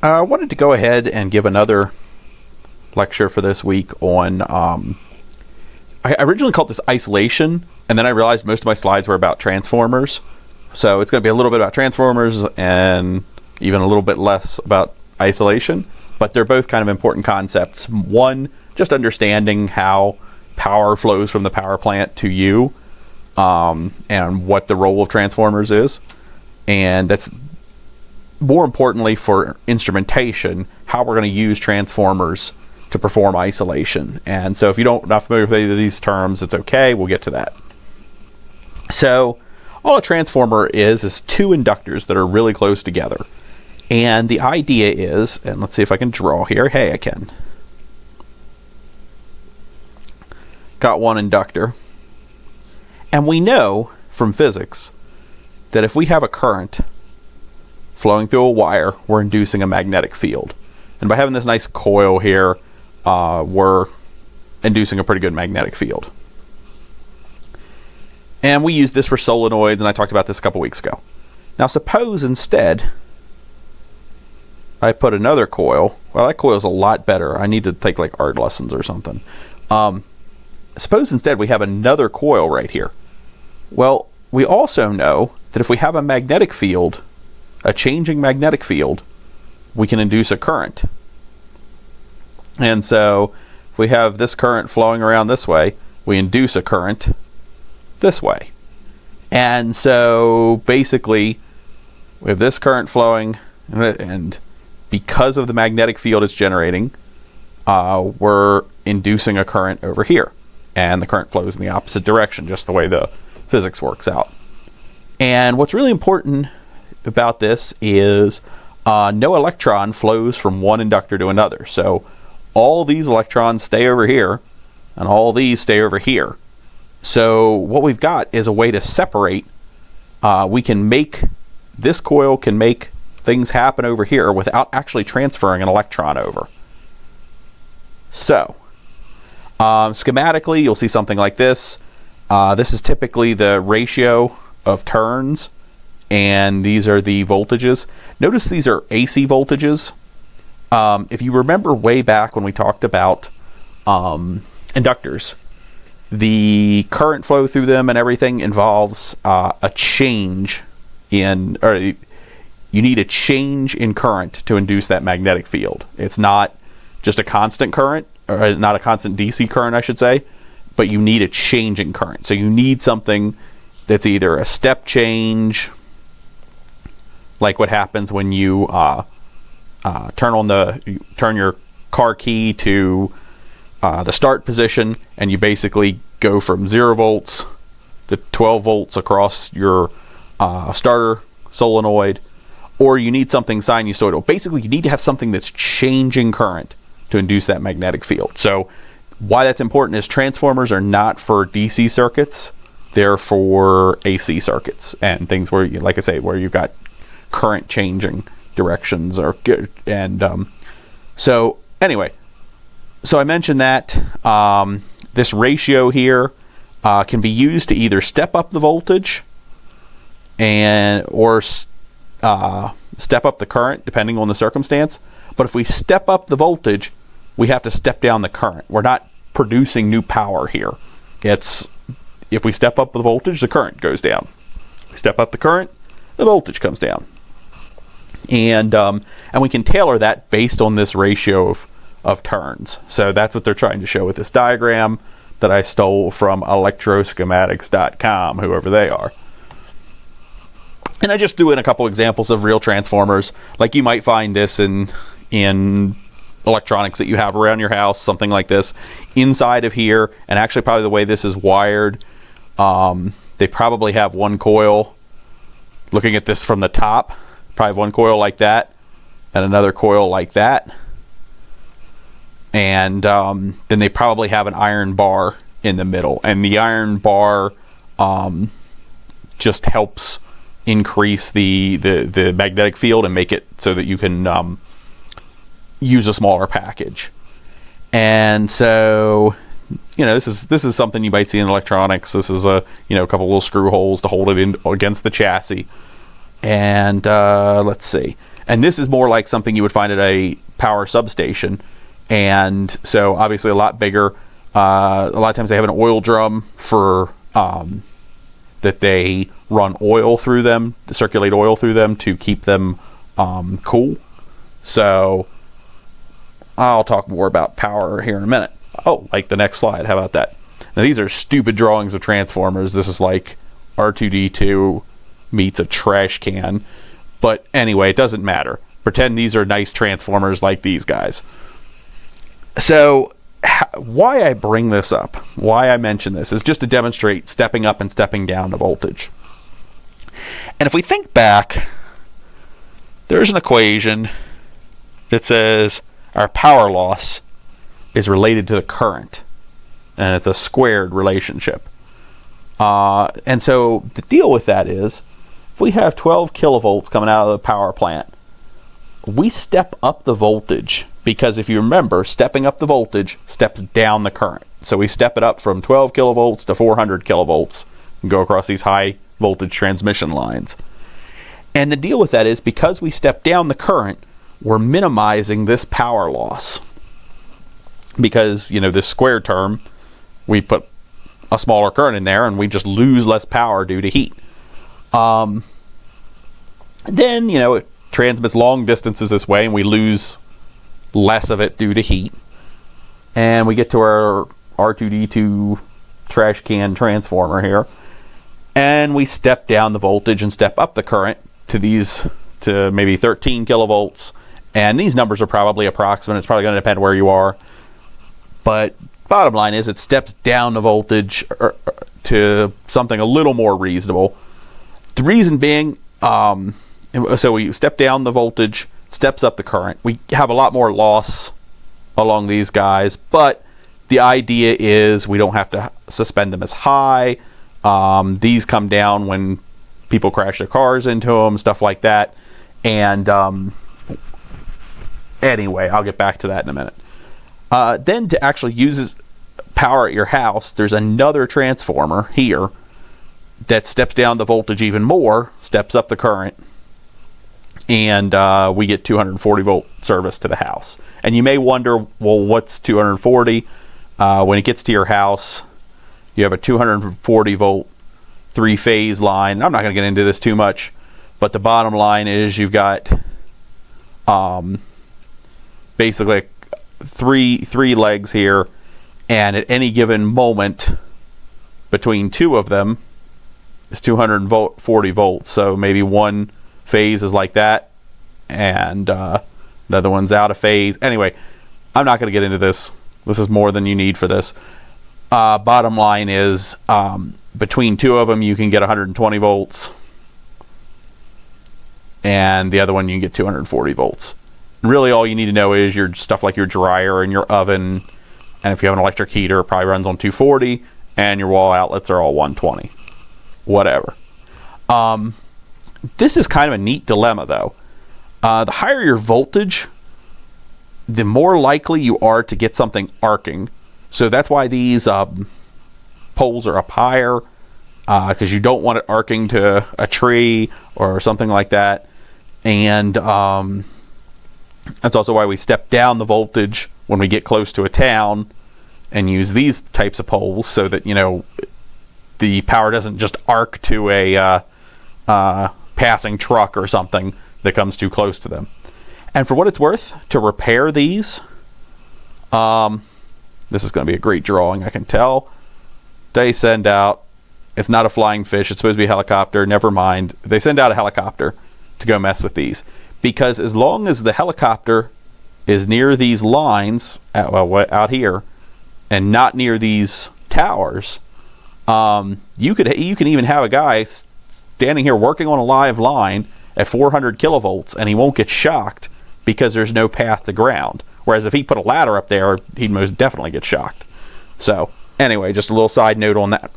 I wanted to go ahead and give another lecture for this week on, I originally called this isolation, and then I realized most of my slides were about transformers. So it's going to be a little bit about transformers and even a little bit less about isolation, but they're both kind of important concepts. One, just understanding how power flows from the power plant to you, and what the role of transformers is. And that's more importantly for instrumentation, how we're going to use transformers to perform isolation. And so if you don't not familiar with any of these terms, it's okay, we'll get to that. So all a transformer is two inductors that are really close together. And the idea is, and let's see if I can draw here. Hey, I can. Got one inductor. And we know from physics that if we have a current flowing through a wire, we're inducing a magnetic field. And by having this nice coil here, we're inducing a pretty good magnetic field. And we use this for solenoids, and I talked about this a couple weeks ago. Now suppose instead I put another coil. Well, that coil's a lot better. I need to take like art lessons or something. Suppose instead we have another coil right here. Well, we also know that if we have a magnetic field, a changing magnetic field, we can induce a current. And so if we have this current flowing around this way, we induce a current this way. And so basically we have this current flowing, and because of the magnetic field it's generating, we're inducing a current over here, and the current flows in the opposite direction, just the way the physics works out. And what's really important about this is no electron flows from one inductor to another. So all these electrons stay over here, and all these stay over here. So what we've got is a way to separate. We can make, this coil can make things happen over here without actually transferring an electron over. So schematically, you'll see something like this. This is typically the ratio of turns, and these are the voltages. Notice these are AC voltages. If you remember way back when we talked about inductors, the current flow through them and everything involves a change in, or you need a change in current to induce that magnetic field. It's not just a constant current, or not a constant DC current, I should say, but you need a change in current. So you need something that's either a step change, like what happens when you turn your car key to the start position, and you basically go from 0 volts to 12 volts across your starter solenoid. Or you need something sinusoidal. Basically, you need to have something that's changing current to induce that magnetic field. So why that's important is transformers are not for DC circuits. They're for AC circuits and things where, like I say, where you've got current changing directions. So anyway, so I mentioned that this ratio here can be used to either step up the voltage or step up the current, depending on the circumstance. But if we step up the voltage, we have to step down the current. We're not producing new power here. If we step up the voltage, the current goes down. If we step up the current, the voltage comes down. And we can tailor that based on this ratio of turns. So that's what they're trying to show with this diagram that I stole from electroschematics.com, whoever they are. And I just threw in a couple examples of real transformers. Like you might find this in electronics that you have around your house, something like this. Inside of here, and actually probably the way this is wired, they probably have one coil. Looking at this from the top, probably one coil like that, and another coil like that. And then they probably have an iron bar in the middle. And the iron bar just helps increase the magnetic field and make it so that you can use a smaller package. And so, this is something you might see in electronics. This is a couple little screw holes to hold it in against the chassis. And let's see. And this is more like something you would find at a power substation. And so obviously a lot bigger. A lot of times they have an oil drum for that they run oil through them, to circulate oil through them to keep them cool. So I'll talk more about power here in a minute. Oh, like the next slide. How about that? Now these are stupid drawings of transformers. This is like R2D2 meets a trash can. But anyway, it doesn't matter. Pretend these are nice transformers like these guys. So why I bring this up, why I mention this, is just to demonstrate stepping up and stepping down the voltage. And if we think back, there's an equation that says our power loss is related to the current. And it's a squared relationship. And so the deal with that is, if we have 12 kilovolts coming out of the power plant, we step up the voltage, because if you remember, stepping up the voltage steps down the current. So we step it up from 12 kilovolts to 400 kilovolts and go across these high voltage transmission lines. And the deal with that is, because we step down the current, we're minimizing this power loss. Because, you know, this square term, we put a smaller current in there and we just lose less power due to heat. Then, you know, it transmits long distances this way and we lose less of it due to heat. And we get to our R2D2 trash can transformer here. And we step down the voltage and step up the current to maybe 13 kilovolts. And these numbers are probably approximate. It's probably going to depend where you are. But bottom line is, it steps down the voltage to something a little more reasonable. The reason being, so we step down the voltage, steps up the current. We have a lot more loss along these guys, but the idea is we don't have to suspend them as high. These come down when people crash their cars into them, stuff like that. And anyway, I'll get back to that in a minute. Then to actually use power at your house, there's another transformer here that steps down the voltage even more, steps up the current, and we get 240 volt service to the house. And you may wonder, well, what's 240? When it gets to your house, you have a 240 volt three-phase line. I'm not going to get into this too much, but the bottom line is you've got basically three legs here, and at any given moment between two of them is 240 volts. So maybe one phase is like that, and another one's out of phase. Anyway, I'm not going to get into this. This is more than you need for this. Bottom line is, between two of them you can get 120 volts, and the other one you can get 240 volts. And really all you need to know is your stuff like your dryer and your oven, and if you have an electric heater, it probably runs on 240, and your wall outlets are all 120. Whatever. This is kind of a neat dilemma, though. The higher your voltage, the more likely you are to get something arcing. So that's why these poles are up higher, because you don't want it arcing to a tree or something like that. And that's also why we step down the voltage when we get close to a town and use these types of poles, so that, you know, the power doesn't just arc to a passing truck or something that comes too close to them. And for what it's worth, to repair these, this is going to be a great drawing, I can tell. They send out, it's not a flying fish, it's supposed to be a helicopter, never mind. They send out a helicopter to go mess with these. Because as long as the helicopter is near these lines, out here, and not near these towers, you can even have a guy standing here working on a live line at 400 kilovolts, and he won't get shocked because there's no path to ground. Whereas if he put a ladder up there, he'd most definitely get shocked. So anyway, just a little side note on that.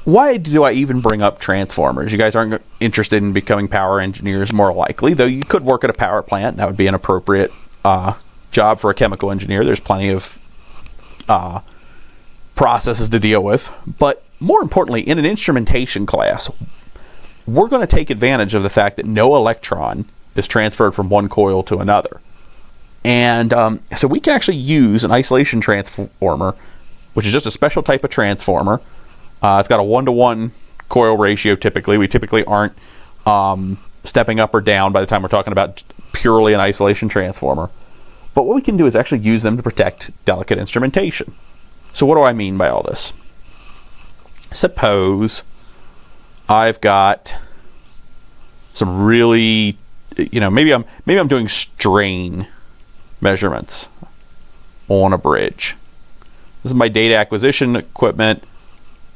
Why do I even bring up transformers? You guys aren't interested in becoming power engineers, more likely, though you could work at a power plant. That would be an appropriate job for a chemical engineer. There's plenty of processes to deal with. But more importantly, in an instrumentation class, we're going to take advantage of the fact that no electron is transferred from one coil to another. And so we can actually use an isolation transformer, which is just a special type of transformer. It's got a 1-to-1 coil ratio typically. We typically aren't stepping up or down by the time we're talking about purely an isolation transformer. But what we can do is actually use them to protect delicate instrumentation. So what do I mean by all this? Suppose I've got some really, maybe I'm doing strain measurements on a bridge. This is my data acquisition equipment.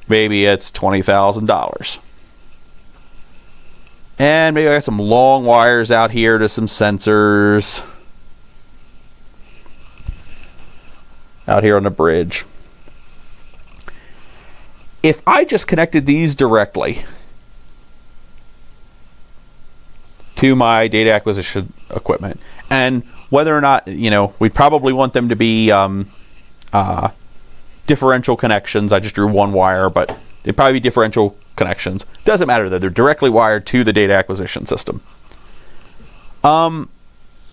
Maybe it's $20,000. And maybe I got some long wires out here to some sensors out here on the bridge. If I just connected these directly to my data acquisition equipment, and whether or not, we'd probably want them to be differential connections. I just drew one wire, but they'd probably be differential connections. Doesn't matter though, they're directly wired to the data acquisition system.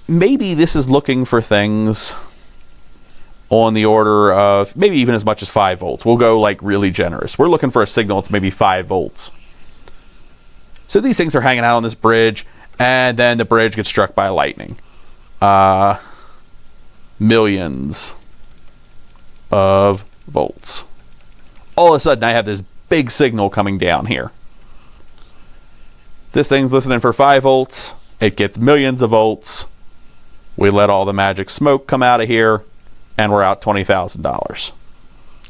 Maybe this is looking for things on the order of maybe even as much as 5 volts. We'll go like really generous. We're looking for a signal that's maybe 5 volts. So these things are hanging out on this bridge, and then the bridge gets struck by lightning. Millions of volts. All of a sudden I have this big signal coming down here. This thing's listening for 5 volts. It gets millions of volts. We let all the magic smoke come out of here, and we're out $20,000.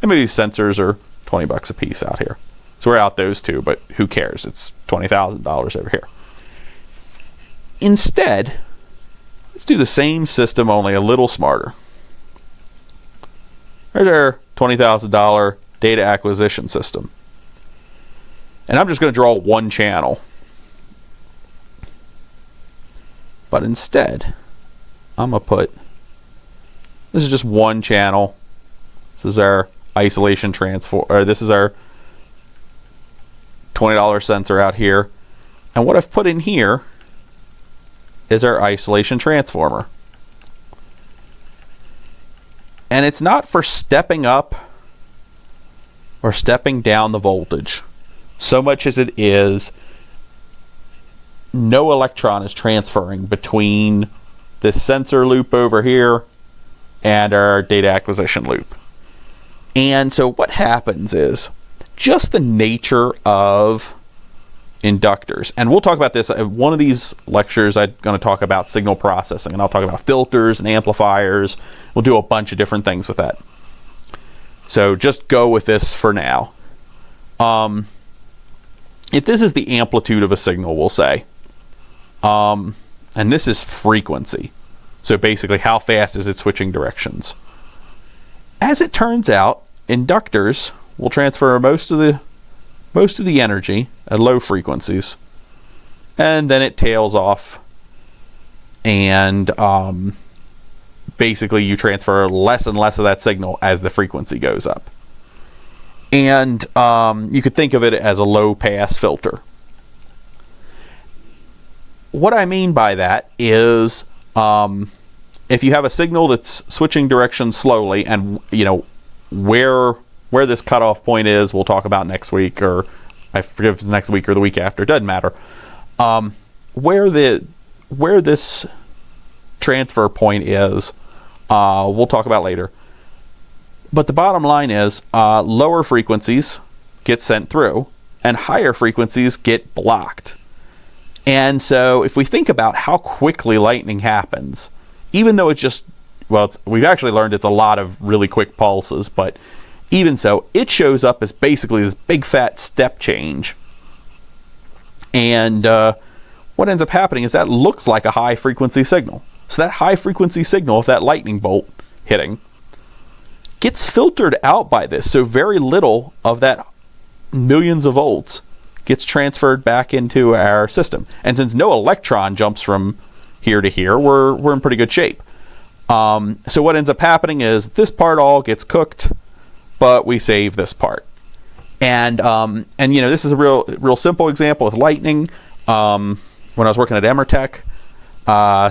And maybe these sensors are $20 a piece out here. So we're out those two, but who cares? It's $20,000 over here. Instead, let's do the same system, only a little smarter. There's our $20,000 data acquisition system. And I'm just going to draw one channel. But instead, I'm going to put, this is just one channel. This is our isolation transform, or this is our $20 sensor out here. And what I've put in here is our isolation transformer. And it's not for stepping up or stepping down the voltage so much as it is no electron is transferring between this sensor loop over here and our data acquisition loop. And so what happens is just the nature of inductors, and we'll talk about this one of these lectures. I'm going to talk about signal processing, and I'll talk about filters and amplifiers. We'll do a bunch of different things with that, so just go with this for now. If this is the amplitude of a signal, we'll say, and this is frequency, so basically how fast is it switching directions. As it turns out, inductors will transfer most of the energy at low frequencies, and then it tails off, and basically you transfer less and less of that signal as the frequency goes up. And you could think of it as a low pass filter. What I mean by that is if you have a signal that's switching directions slowly, and where this cutoff point is, we'll talk about next week, or I forget if it's next week or the week after, it doesn't matter. Where this transfer point is, we'll talk about later. But the bottom line is lower frequencies get sent through and higher frequencies get blocked. And so if we think about how quickly lightning happens, even though it's just, we've actually learned it's a lot of really quick pulses, but even so, it shows up as basically this big fat step change. And what ends up happening is that looks like a high frequency signal. So that high frequency signal, if that lightning bolt hitting, gets filtered out by this. So very little of that millions of volts gets transferred back into our system. And since no electron jumps from here to here, we're in pretty good shape. So what ends up happening is this part all gets cooked, but we save this part. And you know, this is a real simple example with lightning. When I was working at Emertech,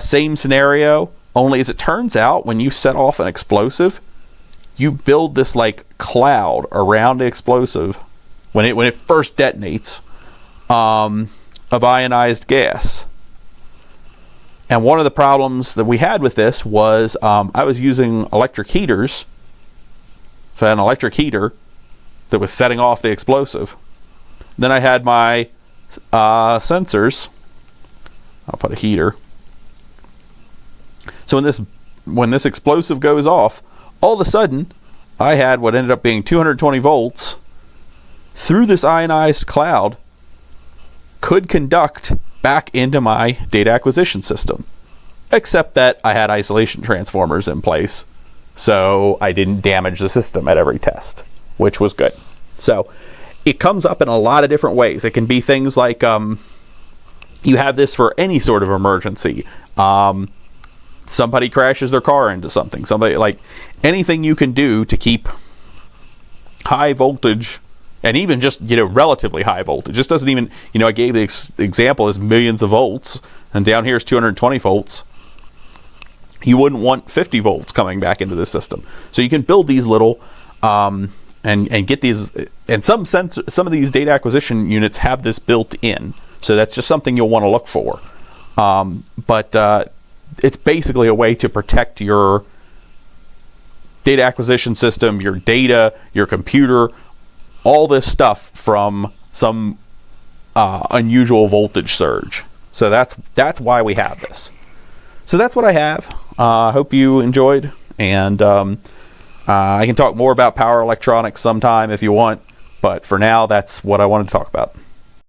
same scenario, only as it turns out, when you set off an explosive, you build this like cloud around the explosive when it first detonates, of ionized gas. And one of the problems that we had with this was I was using electric heaters. So I had an electric heater that was setting off the explosive. Then I had my sensors. I'll put a heater. So when this explosive goes off, all of a sudden I had what ended up being 220 volts through this ionized cloud could conduct back into my data acquisition system. Except that I had isolation transformers in place, so I didn't damage the system at every test, which was good. So it comes up in a lot of different ways. It can be things like you have this for any sort of emergency. Somebody crashes their car into something. Somebody, like, anything you can do to keep high voltage, and even just, you know, relatively high voltage. Just doesn't even, you know, I gave the example as millions of volts, and down here is 220 volts. You wouldn't want 50 volts coming back into the system. So you can build these little, and get these, and some of these data acquisition units have this built in. So that's just something you'll want to look for. But it's basically a way to protect your data acquisition system, your data, your computer, all this stuff from some unusual voltage surge. So that's why we have this. So that's what I have. I hope you enjoyed, and I can talk more about power electronics sometime if you want, but for now, that's what I wanted to talk about.